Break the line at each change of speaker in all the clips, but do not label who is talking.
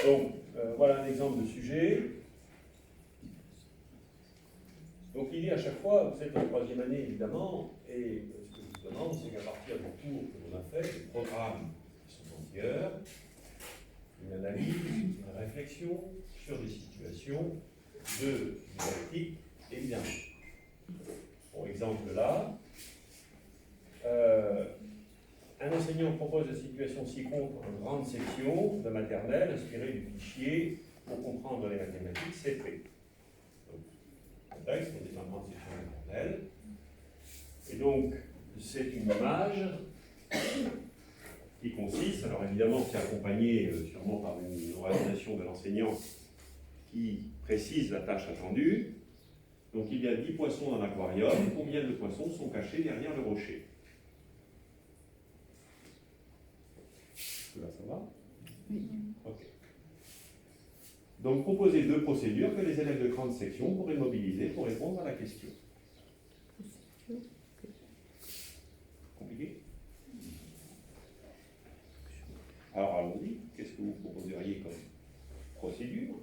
Donc, voilà un exemple de sujet. Donc l'idée à chaque fois, vous êtes en troisième année évidemment, et ce que je vous demande, c'est qu'à partir du cours que l'on a fait, des programmes qui sont en vigueur, une analyse, une réflexion sur des situations de didactique, évidemment. Pour exemple là, un enseignant propose la situation ci-contre en grande section de maternelle inspirée du fichier pour comprendre les mathématiques CP. On est dans une grande section maternelle. Et donc, c'est une image qui consiste, alors évidemment, c'est accompagné sûrement par une organisation de l'enseignant qui précise la tâche attendue. Donc, il y a 10 poissons dans l'aquarium. Combien de poissons sont cachés derrière le rocher? Là, ça va?
Oui.
Ok. Donc, proposez 2 procédures que les élèves de grande section pourraient mobiliser pour répondre à la question. Compliqué? Alors, allons-y. Qu'est-ce que vous proposeriez comme procédure?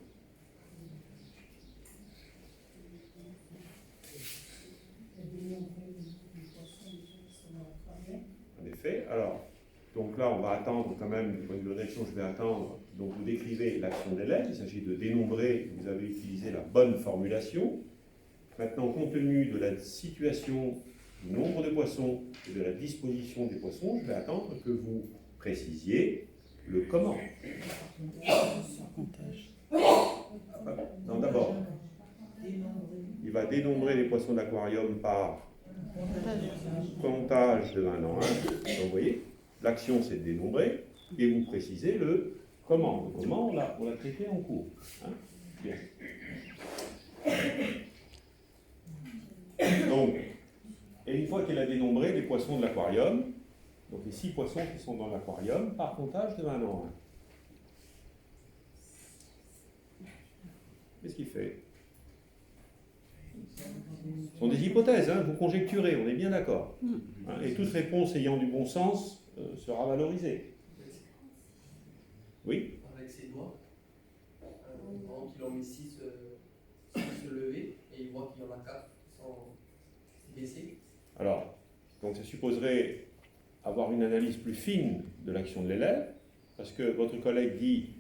En effet. Alors, donc là, on va attendre quand même, du point de vue de réaction, je vais attendre. Donc, vous décrivez l'action de l'élève. Il s'agit de dénombrer. Vous avez utilisé la bonne formulation. Maintenant, compte tenu de la situation, du nombre de poissons et de la disposition des poissons, je vais attendre que vous précisiez le comment. Non, d'abord, il va dénombrer les poissons d'aquarium par comptage de 1 en 1. Donc, vous voyez, l'action, c'est de dénombrer, et vous précisez le comment. Le comment, on l'a traité en cours. Hein? Bien. Donc, et une fois qu'il a dénombré les poissons de l'aquarium, donc les 6 poissons qui sont dans l'aquarium, par comptage de 1 en 1. Qu'est-ce qu'il fait? Ce sont des hypothèses, hein, vous conjecturez, on est bien d'accord. Hein, et toute réponse ayant du bon sens sera valorisée. Oui?
Avec ses doigts, donc il en met 6 se lever, et il voit qu'il y en a 4 qui sont baissés.
Alors, donc ça supposerait avoir une analyse plus fine de l'action de l'élève, parce que votre collègue dit,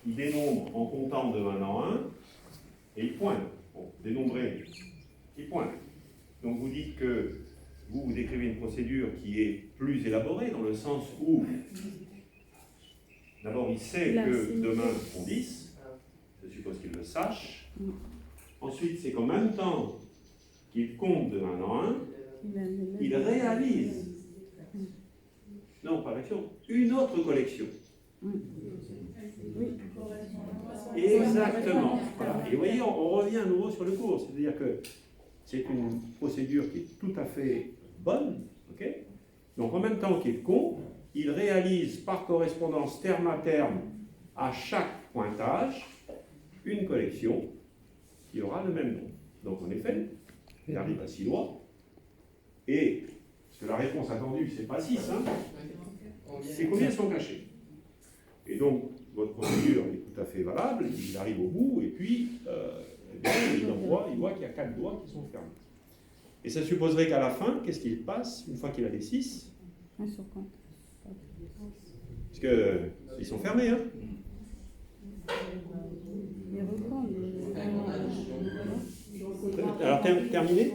il dénombre en comptant de 1 en 1, et il pointe. Bon, dénombrer, il pointe. Donc vous dites que vous décrivez une procédure qui est plus élaborée, dans le sens où, d'abord, il sait que demain on 10, je suppose qu'il le sache. Ensuite, c'est qu'en même temps qu'il compte de 1 en 1, il réalise, non, pas l'action, une autre collection. Exactement. Voilà. Et vous voyez, on revient à nouveau sur le cours, c'est-à-dire que c'est une procédure qui est tout à fait bonne, ok? Donc en même temps qu'il compte, il réalise par correspondance terme à terme à chaque pointage une collection qui aura le même nom. Donc en effet, il arrive à 6 doigts, et parce que la réponse attendue, c'est pas 6, hein, c'est combien sont cachés. Et donc, votre procédure est tout à fait valable, il arrive au bout, et puis il voit qu'il y a 4 doigts qui sont fermés. Et ça supposerait qu'à la fin, qu'est-ce qu'il passe, une fois qu'il a les 6?
Un sur compte.
Parce qu'ils sont fermés, hein.
Il reprend.
Alors, terminé.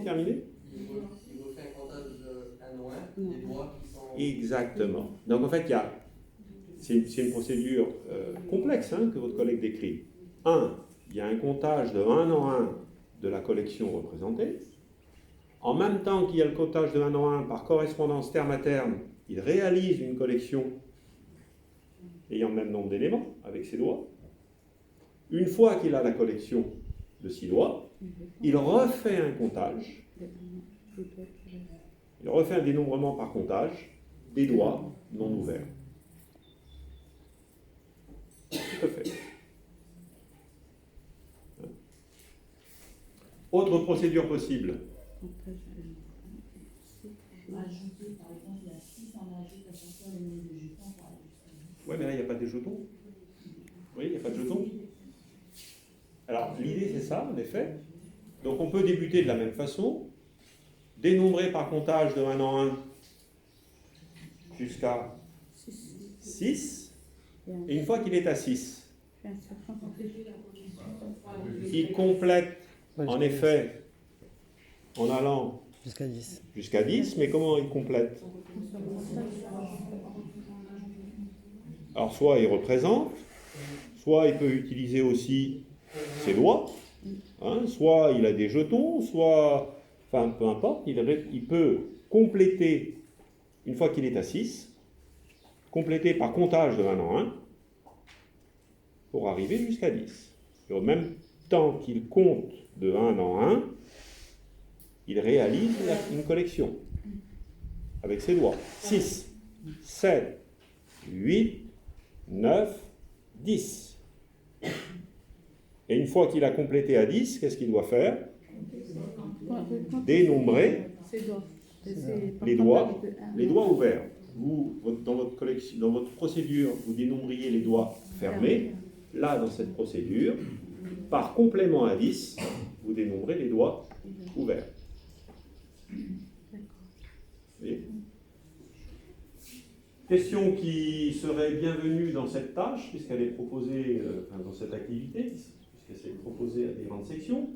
Il refait un comptage de 1 en 1, des doigts qui sont...
Exactement. Donc en fait, c'est une procédure complexe, hein, que votre collègue décrit. Il y a un comptage de 1 en 1 de la collection représentée. En même temps qu'il y a le comptage de 1 en 1 par correspondance terme à terme, il réalise une collection ayant le même nombre d'éléments avec ses doigts. Une fois qu'il a la collection de 6 doigts, il refait un comptage. Il refait un dénombrement par comptage des doigts non ouverts. Tout à fait. Autre procédure possible.
Ajouter, par exemple, il y a 6 en ajout à chaque fois le nombre de jetons.
Oui, mais là, il n'y a pas de jetons. Oui, il n'y a pas de jetons. Alors, l'idée, c'est ça, en effet. Donc, on peut débuter de la même façon, dénombrer par comptage de 1 en 1 jusqu'à 6. Et une fois qu'il est à 6, il complète, en effet, en allant jusqu'à 10. Mais comment il complète? Alors, soit il représente, soit il peut utiliser aussi ses doigts, hein, soit il a des jetons, soit, enfin, peu importe, il peut compléter, une fois qu'il est à 6, compléter par comptage de 1 en 1, pour arriver jusqu'à 10. Et au même temps qu'il compte de 1 en 1, il réalise une collection avec ses doigts. 6, 7, 8, 9, 10. Et une fois qu'il a complété à 10, qu'est-ce qu'il doit faire? Dénombrer les doigts ouverts. Vous, dans votre collection, dans votre procédure, vous dénombriez les doigts fermés. Là, dans cette procédure, par complément à 10, vous dénombrez les doigts ouverts. Oui. Question qui serait bienvenue dans cette tâche, puisqu'elle est proposée dans cette activité, puisque c'est proposé à des grandes sections.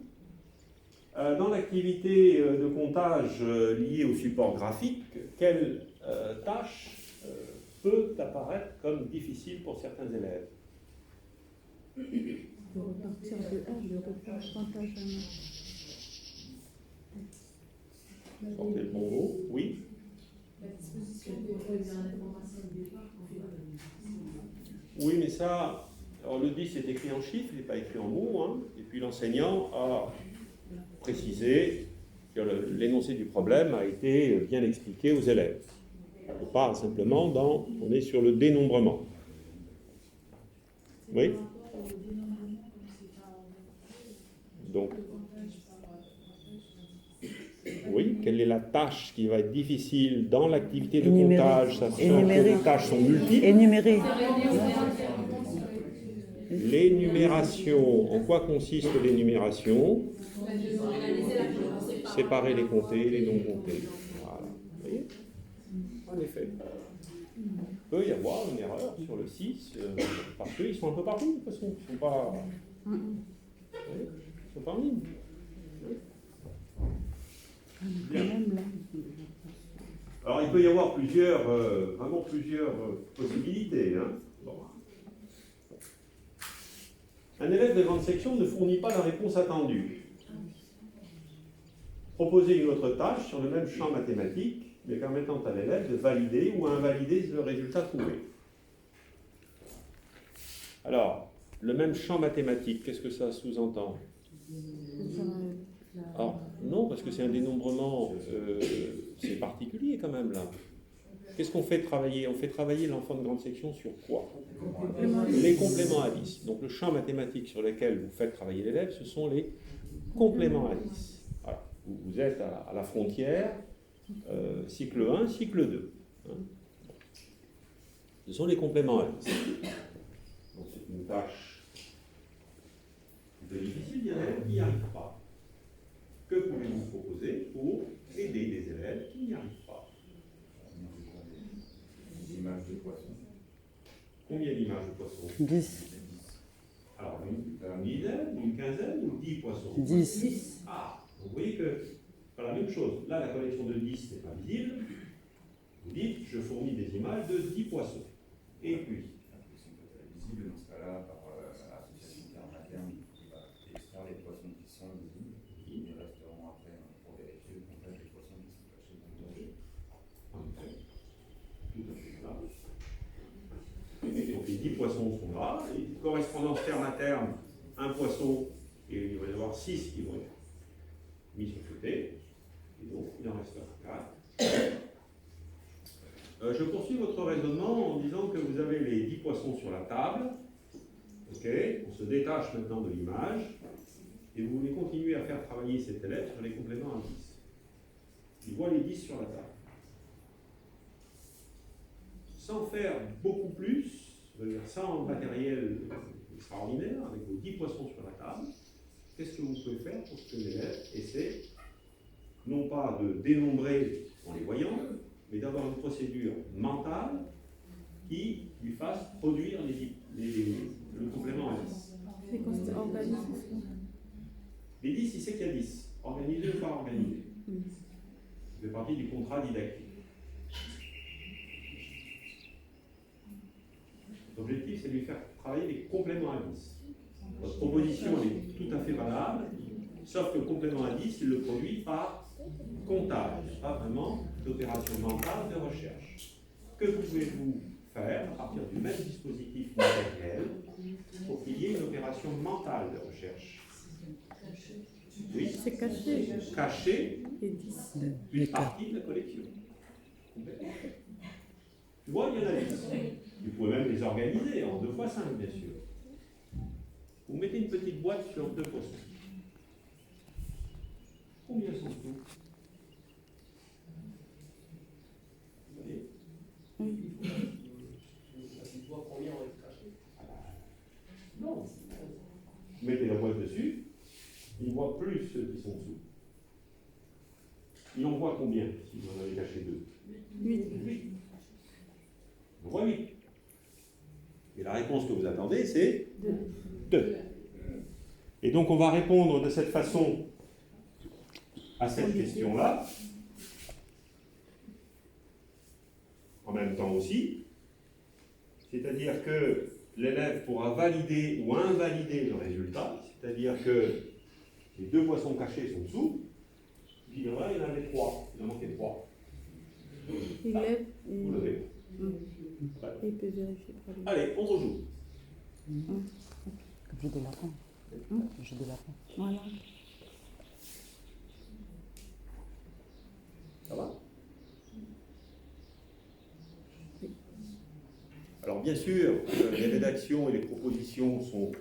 Dans l'activité de comptage liée au support graphique, quelle tâche peut apparaître comme difficile pour certains élèves?
De repartir de 1, de refaire le comptage en 1.
Sortez le bon mot, oui.
La disposition des informations de départ.
Oui, mais ça, alors le 10 est écrit en chiffres, il n'est pas écrit en mots, hein, et puis l'enseignant a précisé que l'énoncé du problème a été bien expliqué aux élèves. On parle simplement on est sur le dénombrement. Oui. Donc, oui, quelle est la tâche qui va être difficile dans l'activité de comptage, sachant que les tâches sont multiples?
Énumérer.
L'énumération, en quoi consiste l'énumération? Séparer les comptés, les non comptés. Voilà. Vous voyez? En effet. Il peut y avoir une erreur sur le 6, parce qu'ils sont un peu partout, de toute façon. Ils ne sont pas... Oui, ils sont pas en ligne. Bien. Alors, il peut y avoir vraiment plusieurs possibilités. Hein. Bon. Un élève de grande section ne fournit pas la réponse attendue. Proposez une autre tâche sur le même champ mathématique, mais permettant à l'élève de valider ou invalider le résultat trouvé. Alors, le même champ mathématique, qu'est-ce que ça sous-entend? Alors, non, parce que c'est un dénombrement, c'est particulier quand même là. Qu'est-ce qu'on fait travailler? On fait travailler l'enfant de grande section sur quoi? Les compléments à 10. Donc le champ mathématique sur lequel vous faites travailler l'élève, ce sont les compléments à 10. Voilà. Vous êtes à la frontière, cycle 1, cycle 2. Hein. Ce sont les compléments à 10. Donc c'est une tâche de difficile, il y en a qui n'y arrivent pas. Que pouvez-vous proposer pour aider les élèves qui n'y arrivent pas?
Des images de poissons.
Combien d'images de poissons?
10.
Alors, une dizaine, une quinzaine ou 10 poissons?
10.
Ah, vous voyez que c'est pas la même chose. Là, la collection de 10 n'est pas visible. Vous dites, je fournis des images de 10 poissons. Et puis
L'impression que c'est visible dans ce cas-là par association terme à terme, il va extraire les poissons qui sont visibles. Ils resteront après pour vérifier le comptage des poissons qui sont cachés dans le danger.
en effet, tout à fait ça. Et donc les 10 poissons sont là. Et correspondance terme à terme, un poisson, et il va y avoir 6 qui vont être mis sur le côté. Et donc il en restera 4. Je poursuis votre raisonnement en disant que vous avez les 10 poissons sur la table. Ok, on se détache maintenant de l'image. Et vous voulez continuer à faire travailler cet élève sur les compléments à 10. Il voit les 10 sur la table. Sans faire beaucoup plus, sans matériel extraordinaire, avec vos 10 poissons sur la table. Qu'est-ce que vous pouvez faire pour que l'élève essaie, non pas de dénombrer en les voyant, mais d'avoir une procédure mentale qui lui fasse produire le complément à 10.
C'est quand c'est organisé.
Les 10, il sait qu'il y a 10. Organisé ou pas organisé. Ça fait partie du contrat didactique. L'objectif, c'est de lui faire travailler les compléments à 10. Votre proposition est tout à fait valable, sauf que le complément à 10, il le produit par comptage, pas vraiment d'opération mentale de recherche. Que pouvez-vous faire à partir du même dispositif matériel pour qu'il y ait une opération mentale de recherche? Oui,
C'est caché.
cacher
Et 10.
une partie de la collection. Tu vois, il y en a 10. Vous pouvez même les organiser en 2 x 5, bien sûr. Vous mettez une petite boîte sur 2 poissons. Combien sont-ils? Vous voyez?
Tu vois combien on est caché.
Non. Vous mettez la boîte dessus, il voit plus ceux qui sont sous. Il en voit combien si vous en avez caché 2?
8.
On voit 8. Et la réponse que vous attendez, c'est 2. Et donc on va répondre de cette façon à cette question-là. En même temps aussi. C'est-à-dire que l'élève pourra valider ou invalider le résultat. C'est-à-dire que les 2 poissons cachés sont sous. Il y en avait 3. Il en manquait 3.
Il lève et
Vous l'avez.
il peut vérifier par lui.
Allez, on rejoue.
Jeu des lapins. Jeu des lapins.
Voilà.
Ça va? Alors bien sûr, les rédactions et les propositions sont